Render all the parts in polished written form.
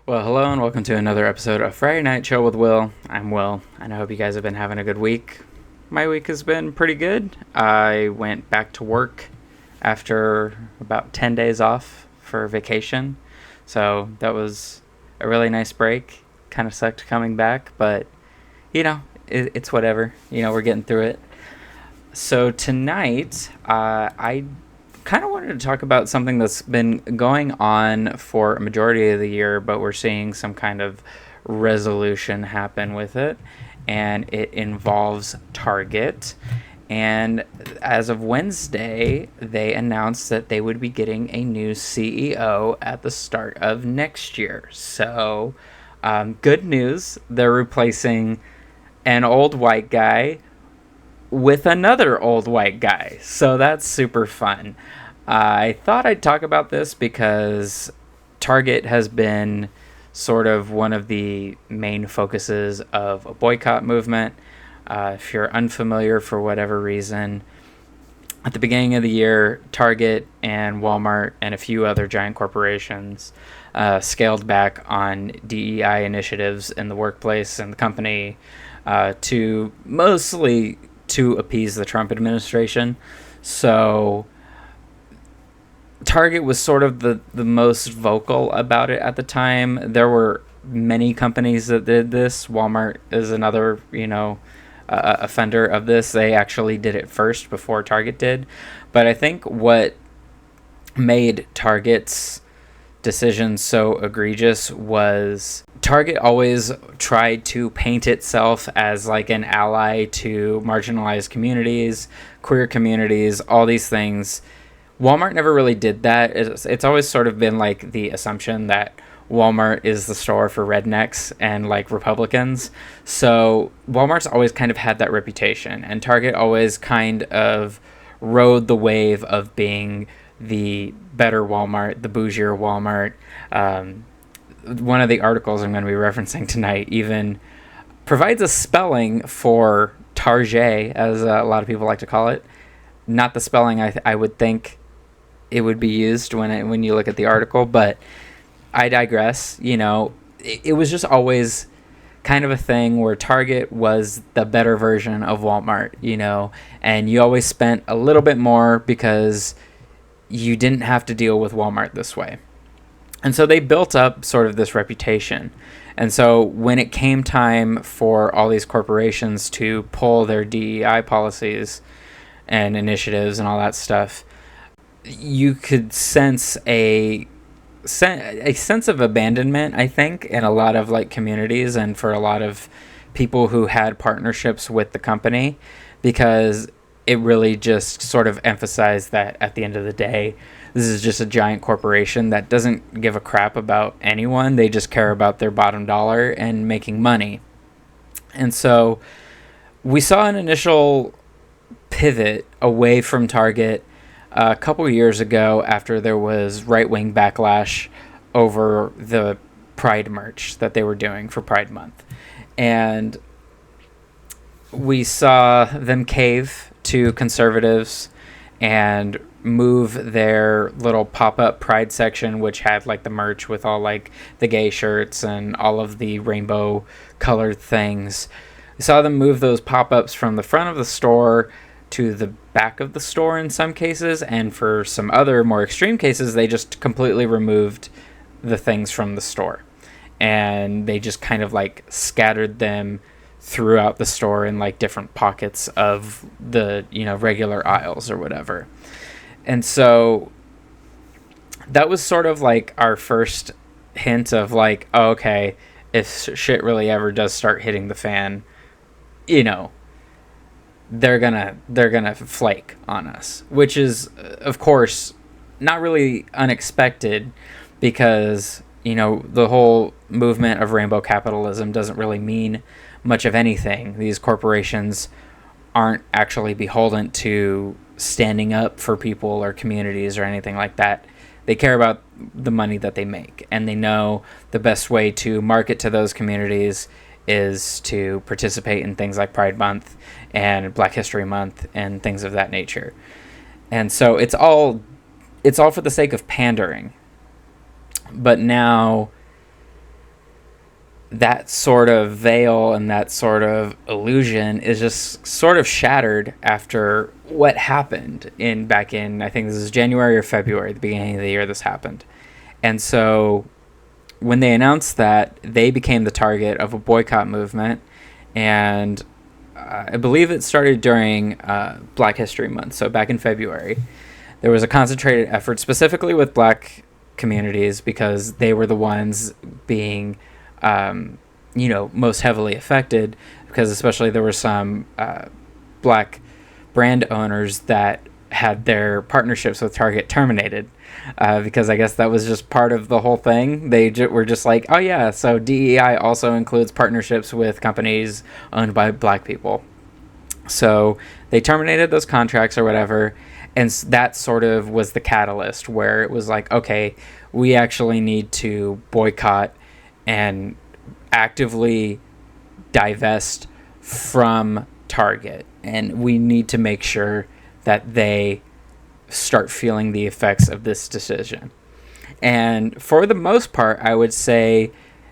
Well, hello and welcome to another episode of Friday Night Chill with Will. I'm Will, and I hope you guys have been having a good week. My week has been pretty good. I went back to work after about 10 days off for vacation, so that was a really nice break. Kind of sucked coming back, but it's whatever. We're getting through it. So tonight, I kind of wanted to talk about something that's been going on for a majority of the year, but we're seeing some kind of resolution happen with it, and it involves Target. And as of Wednesday, they announced that they would be getting a new CEO at the start of next year. So, good news, they're replacing an old white guy with another old white guy. So that's super fun. I thought I'd talk about this because Target has been sort of one of the main focuses of a boycott movement. If you're unfamiliar for whatever reason, at the beginning of the year, Target and Walmart and a few other giant corporations scaled back on DEI initiatives in the workplace and the company to mostly to appease the Trump administration. So Target was sort of the most vocal about it at the time. There were many companies that did this. Walmart is another, offender of this. They actually did it first before Target did. But I think what made Target's decision so egregious was Target always tried to paint itself as like an ally to marginalized communities, queer communities, all these things. Walmart never really did that. It's always sort of been like the assumption that Walmart is the store for rednecks and like Republicans. So Walmart's always kind of had that reputation, and Target always kind of rode the wave of being the better Walmart, the bougier Walmart. One of the articles I'm going to be referencing tonight even provides a spelling for Target, as a lot of people like to call it. Not the spelling I would think it would be used when you look at the article, but I digress. It was just always kind of a thing where Target was the better version of Walmart, and you always spent a little bit more because you didn't have to deal with Walmart this way. And so they built up sort of this reputation. And so when it came time for all these corporations to pull their DEI policies and initiatives and all that stuff, you could sense a sense of abandonment, I think, in a lot of like communities and for a lot of people who had partnerships with the company, because it really just sort of emphasized that at the end of the day, this is just a giant corporation that doesn't give a crap about anyone. They just care about their bottom dollar and making money. And so we saw an initial pivot away from Target a couple years ago after there was right-wing backlash over the Pride merch that they were doing for Pride Month. And we saw them cave to conservatives and move their little pop-up Pride section, which had like the merch with all like the gay shirts and all of the rainbow colored things. We saw them move those pop-ups from the front of the store to the back of the store in some cases, and for some other more extreme cases, they just completely removed the things from the store. And they just kind of like scattered them throughout the store in like different pockets of the, regular aisles or whatever. And so that was sort of like our first hint of like, oh, okay, if shit really ever does start hitting the fan, they're gonna flake on us, which is of course not really unexpected, because the whole movement of rainbow capitalism doesn't really mean much of anything. These corporations aren't actually beholden to standing up for people or communities or anything like that. They care about the money that they make, and they know the best way to market to those communities is to participate in things like Pride Month and Black History Month and things of that nature. And so it's all for the sake of pandering. But now that sort of veil and that sort of illusion is just sort of shattered after what happened back in, I think this is January or February, the beginning of the year this happened. And so when they announced that, they became the target of a boycott movement. And I believe it started during Black History Month. So back in February, there was a concentrated effort specifically with Black communities because they were the ones being most heavily affected, because especially there were some Black brand owners that had their partnerships with Target terminated, because I guess that was just part of the whole thing. They were just like, oh yeah, so DEI also includes partnerships with companies owned by Black people. So they terminated those contracts or whatever, and that sort of was the catalyst where it was like, okay, we actually need to boycott and actively divest from Target, and we need to make sure that they start feeling the effects of this decision. And for the most part, I would say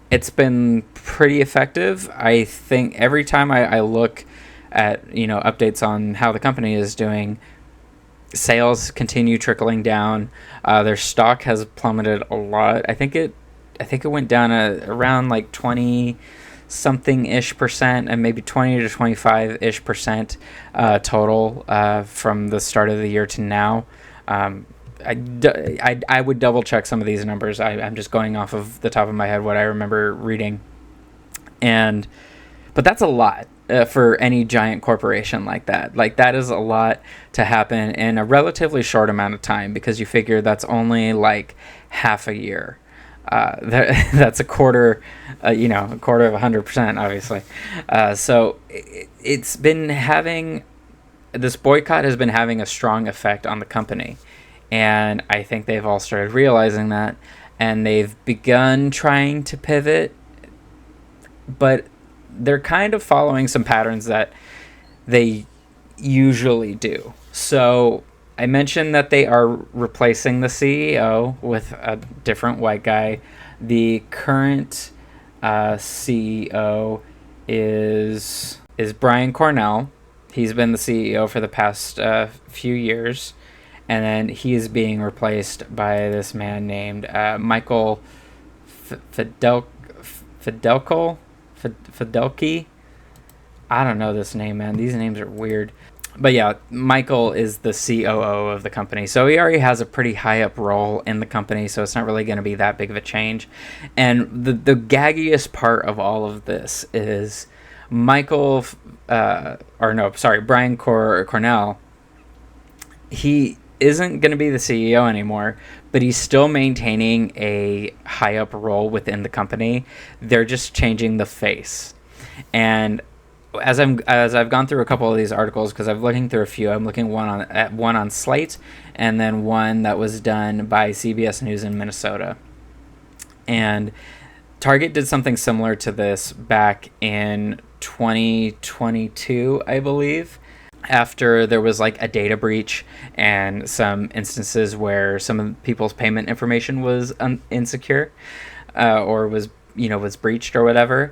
it's been pretty effective. I think every time I look at updates on how the company is doing, sales continue trickling down. Their stock has plummeted a lot. I think it went down around like 20 something ish percent, and maybe 20 to 25 ish percent total from the start of the year to now. I would double check some of these numbers. I'm just going off of the top of my head what I remember reading, but that's a lot for any giant corporation like that. Like, that is a lot to happen in a relatively short amount of time, because you figure that's only like half a year. That's a quarter, a quarter of 100%, obviously. So this boycott has been having a strong effect on the company. And I think they've all started realizing that, and they've begun trying to pivot, but they're kind of following some patterns that they usually do. So I mentioned that they are replacing the CEO with a different white guy. The current CEO is Brian Cornell. He's been the CEO for the past few years, and then he is being replaced by this man named Michael Fidelki. I don't know this name, man. These names are weird. But yeah, Michael is the COO of the company. So he already has a pretty high up role in the company, so it's not really going to be that big of a change. And the gaggiest part of all of this is Brian Cornell. He isn't going to be the CEO anymore, but he's still maintaining a high up role within the company. They're just changing the face. And as I've gone through a couple of these articles, because I'm looking through a few, I'm looking at one on Slate, and then one that was done by CBS News in Minnesota. And Target did something similar to this back in 2022, I believe, after there was like a data breach and some instances where some of people's payment information was insecure, or was breached or whatever.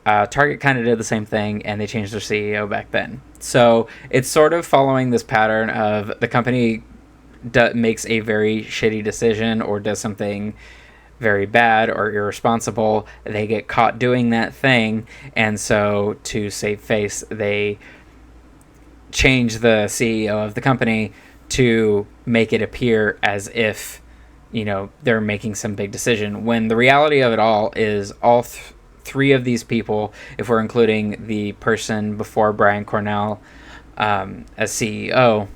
Target kind of did the same thing, and they changed their CEO back then. So it's sort of following this pattern of the company makes a very shitty decision or does something very bad or irresponsible. They get caught doing that thing, and so to save face, they change the CEO of the company to make it appear as if they're making some big decision, when the reality of it all is all three of these people, if we're including the person before Brian Cornell as CEO,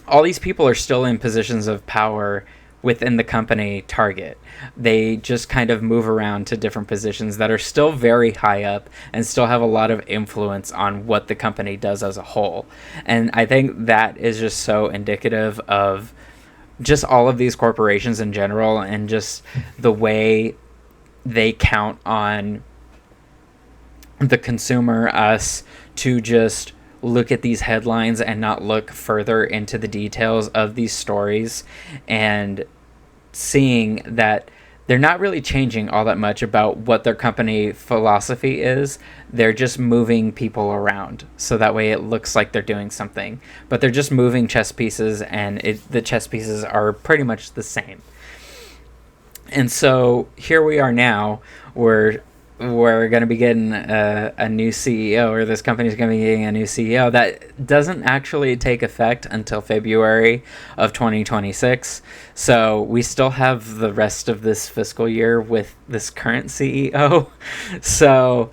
all these people are still in positions of power within the company Target. They just kind of move around to different positions that are still very high up and still have a lot of influence on what the company does as a whole. And I think that is just so indicative of just all of these corporations in general, and just the way they count on the consumer, us, to just look at these headlines and not look further into the details of these stories, and seeing that they're not really changing all that much about what their company philosophy is. They're just moving people around so that way it looks like they're doing something. But they're just moving chess pieces, and the chess pieces are pretty much the same. And so here we are now. We're going to be getting a new CEO, or this company's going to be getting a new CEO that doesn't actually take effect until February of 2026. So we still have the rest of this fiscal year with this current CEO. So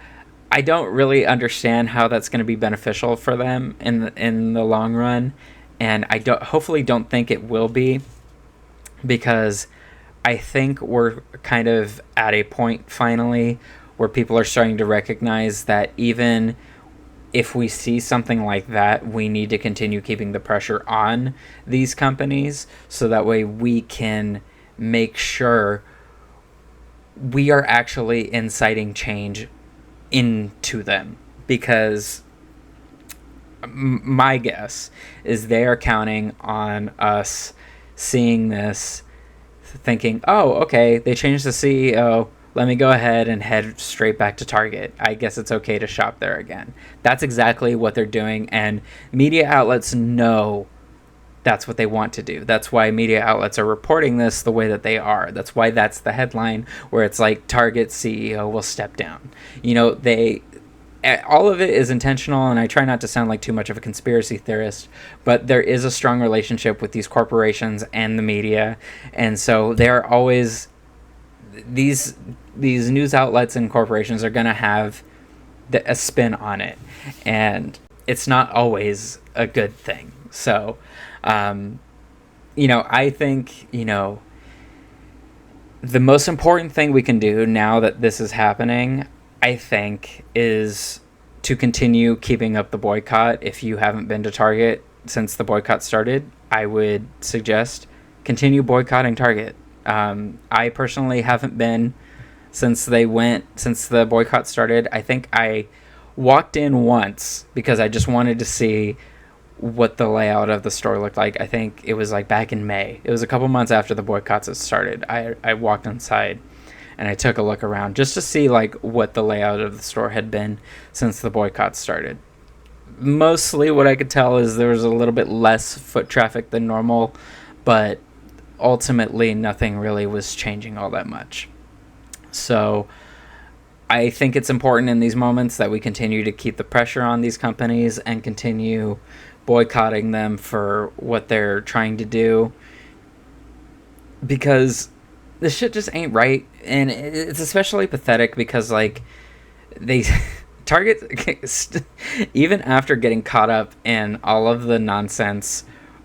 I don't really understand how that's going to be beneficial for them in the long run, and I hopefully don't think it will be, because I think we're kind of at a point finally where people are starting to recognize that even if we see something like that, we need to continue keeping the pressure on these companies so that way we can make sure we are actually inciting change into them. Because my guess is they are counting on us seeing this, thinking, oh, okay, they changed the CEO, let me go ahead and head straight back to Target. I guess it's okay to shop there again. That's exactly what they're doing, and media outlets know that's what they want to do. That's why media outlets are reporting this the way that they are. That's why that's the headline where it's like, Target CEO will step down. You know, all of it is intentional, and I try not to sound like too much of a conspiracy theorist, but there is a strong relationship with these corporations and the media, and so they're always... These news outlets and corporations are going to have a spin on it, and it's not always a good thing. So, I think, the most important thing we can do now that this is happening, I think, is to continue keeping up the boycott. If you haven't been to Target since the boycott started, I would suggest continue boycotting Target. I personally haven't been since the boycott started. I think I walked in once because I just wanted to see what the layout of the store looked like. I think it was like back in May. It was a couple months after the boycotts had started. I walked inside and I took a look around just to see like what the layout of the store had been since the boycott started. Mostly what I could tell is there was a little bit less foot traffic than normal, but ultimately nothing really was changing all that much. So I think it's important in these moments that we continue to keep the pressure on these companies and continue boycotting them for what they're trying to do, because this shit just ain't right. And it's especially pathetic because like Target, even after getting caught up in all of the nonsense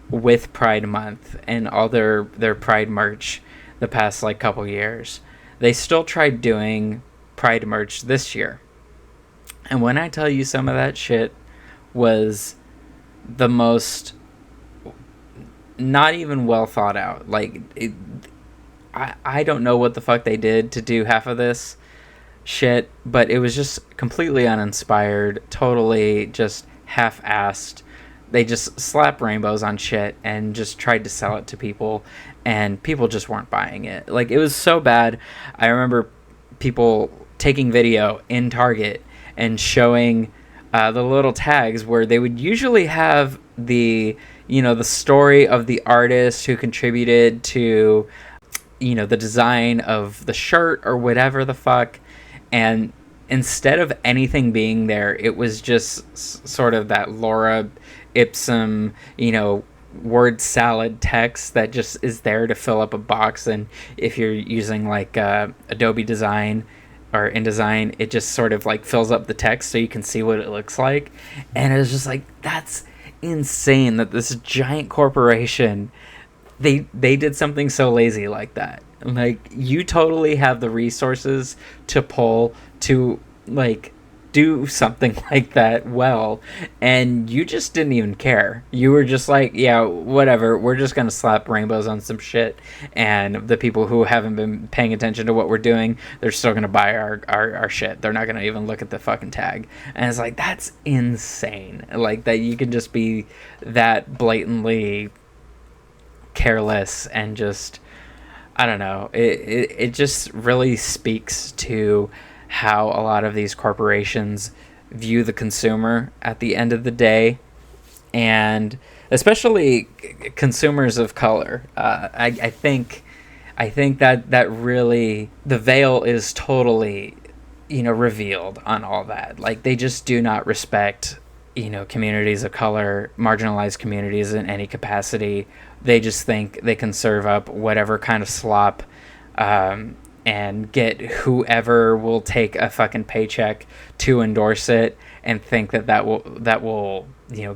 with Pride Month and all their Pride merch the past like couple years, they still tried doing Pride merch this year. And when I tell you some of that shit was the most not even well thought out, like I don't know what the fuck they did to do half of this shit, but it was just completely uninspired, totally just half-assed. They just slapped rainbows on shit and just tried to sell it to people, and people just weren't buying it. Like, it was so bad. I remember people taking video in Target and showing the little tags where they would usually have the story of the artist who contributed to, the design of the shirt or whatever the fuck. And instead of anything being there, it was just sort of that Laura Ipsum, word salad text that just is there to fill up a box. And if you're using like Adobe Design or InDesign, it just sort of like fills up the text so you can see what it looks like. And it was just like, that's insane that this giant corporation, they did something so lazy like that. Like, you totally have the resources to like do something like that well, and you just didn't even care. You were just like, yeah, whatever, we're just gonna slap rainbows on some shit, and the people who haven't been paying attention to what we're doing, they're still gonna buy our shit. They're not gonna even look at the fucking tag. And it's like, that's insane, like, that you can just be that blatantly careless and just I don't know. It just really speaks to how a lot of these corporations view the consumer at the end of the day, and especially consumers of color. I think that really the veil is totally, revealed on all that. Like, they just do not respect, communities of color, marginalized communities in any capacity. They just think they can serve up whatever kind of slop, and get whoever will take a fucking paycheck to endorse it, and think that will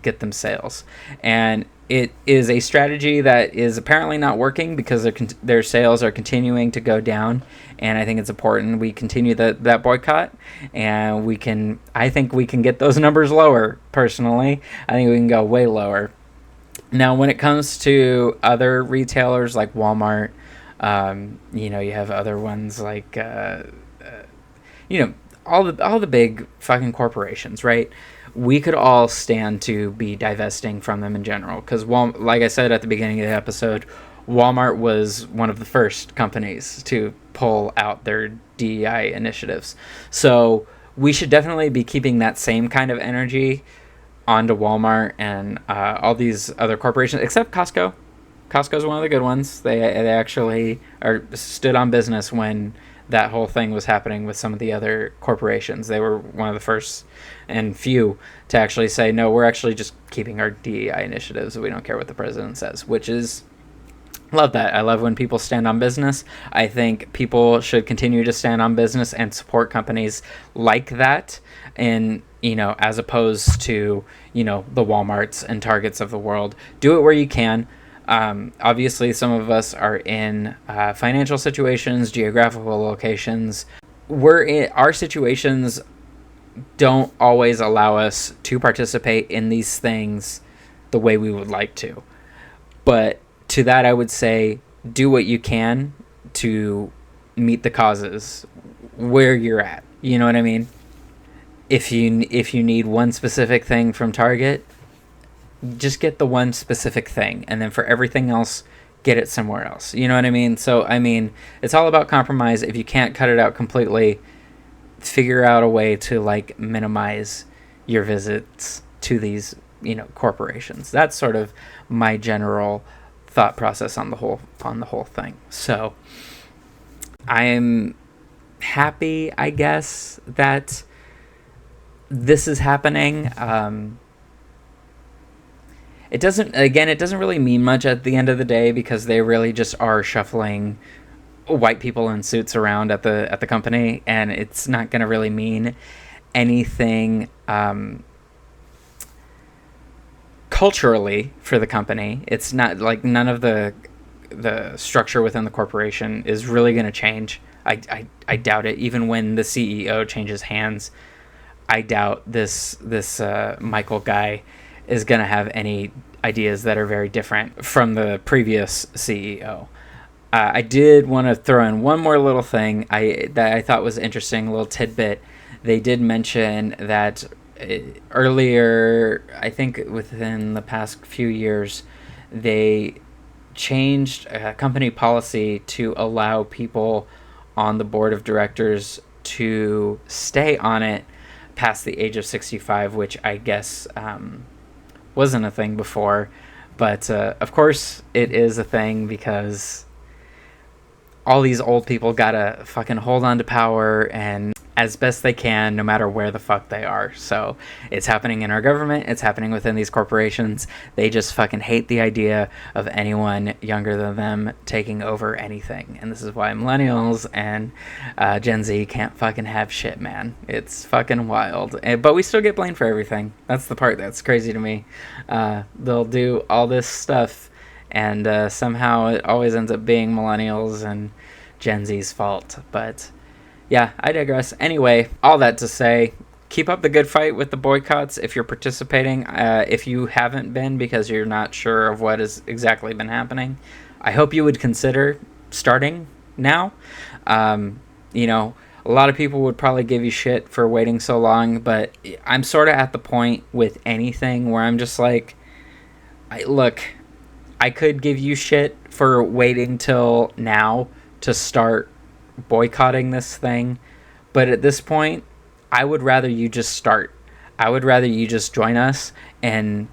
get them sales. And it is a strategy that is apparently not working, because their sales are continuing to go down. And I think it's important we continue that boycott, and I think we can get those numbers lower. Personally, I think we can go way lower. Now, when it comes to other retailers like Walmart, you have other ones like, all the big fucking corporations, right? We could all stand to be divesting from them in general, because, like I said at the beginning of the episode, Walmart was one of the first companies to pull out their DEI initiatives. So we should definitely be keeping that same kind of energy onto Walmart and all these other corporations, except Costco. Costco's one of the good ones. They actually stood on business when that whole thing was happening with some of the other corporations. They were one of the first and few to actually say, no, we're actually just keeping our DEI initiatives. We don't care what the president says, which is, love that. I love when people stand on business. I think people should continue to stand on business and support companies like that, and as opposed to the Walmarts and Targets of the world. Do it where you can. Obviously, some of us are in financial situations, geographical locations. Our situations don't always allow us to participate in these things the way we would like to. But to that, I would say, do what you can to meet the causes where you're at. You know what I mean? If you need one specific thing from Target, just get the one specific thing, and then for everything else, get it somewhere else. You know what I mean? So, it's all about compromise. If you can't cut it out completely, figure out a way to minimize your visits to these, corporations. That's sort of my general thought process on the whole thing. So, I am happy, I guess, that this is happening. It doesn't really mean much at the end of the day, because they really just are shuffling white people in suits around at the company, and it's not going to really mean anything culturally for the company. It's not like none of the structure within the corporation is really going to change. I doubt it. Even when the CEO changes hands, I doubt this Michael guy is going to have any ideas that are very different from the previous CEO. I did want to throw in one more little thing that I thought was interesting, a little tidbit. They did mention that earlier, I think within the past few years, they changed company policy to allow people on the board of directors to stay on it past the age of 65, which I guess wasn't a thing before. But of course it is a thing, because all these old people gotta fucking hold on to power and as best they can, no matter where the fuck they are. So it's happening in our government. It's happening within these corporations. They just fucking hate the idea of anyone younger than them taking over anything. And this is why millennials and Gen Z can't fucking have shit, man. It's fucking wild. But we still get blamed for everything. That's the part that's crazy to me. They'll do all this stuff, and somehow it always ends up being millennials and Gen Z's fault. But yeah, I digress. Anyway, all that to say, keep up the good fight with the boycotts if you're participating. If you haven't been because you're not sure of what has exactly been happening, I hope you would consider starting now. A lot of people would probably give you shit for waiting so long, but I'm sort of at the point with anything where I'm just like, look, I could give you shit for waiting till now to start boycotting this thing, but at this point, I would rather you just start. I would rather you just join us in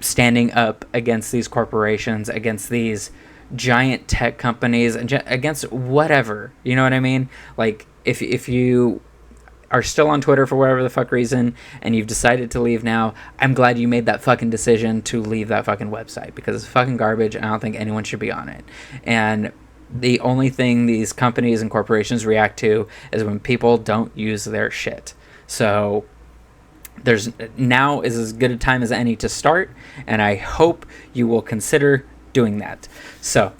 standing up against these corporations, against these giant tech companies, and against whatever. You know what I mean? Like, if you are still on Twitter for whatever the fuck reason and you've decided to leave now, I'm glad you made that fucking decision to leave that fucking website, because it's fucking garbage and I don't think anyone should be on it. And the only thing these companies and corporations react to is when people don't use their shit. So there's now is as good a time as any to start, and I hope you will consider doing that. So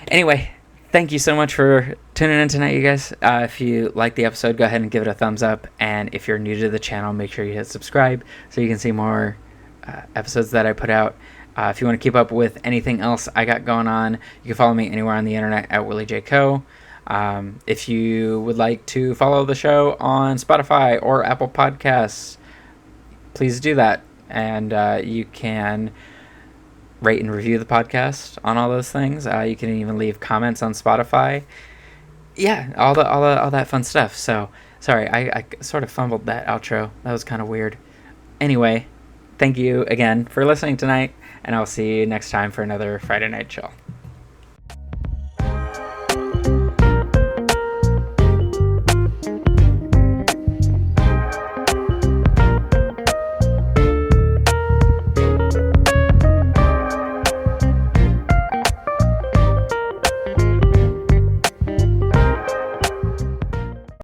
anyway, thank you so much for tuning in tonight, you guys. If you like the episode, go ahead and give it a thumbs up, and if you're new to the channel, make sure you hit subscribe so you can see more episodes that I put out. If you want to keep up with anything else I got going on, you can follow me anywhere on the internet at Willie J. Co. If you would like to follow the show on Spotify or Apple Podcasts, please do that. And you can rate and review the podcast on all those things. You can even leave comments on Spotify. Yeah, all that fun stuff. So sorry, I sort of fumbled that outro. That was kind of weird. Anyway, thank you again for listening tonight, and I'll see you next time for another Friday Night Chill.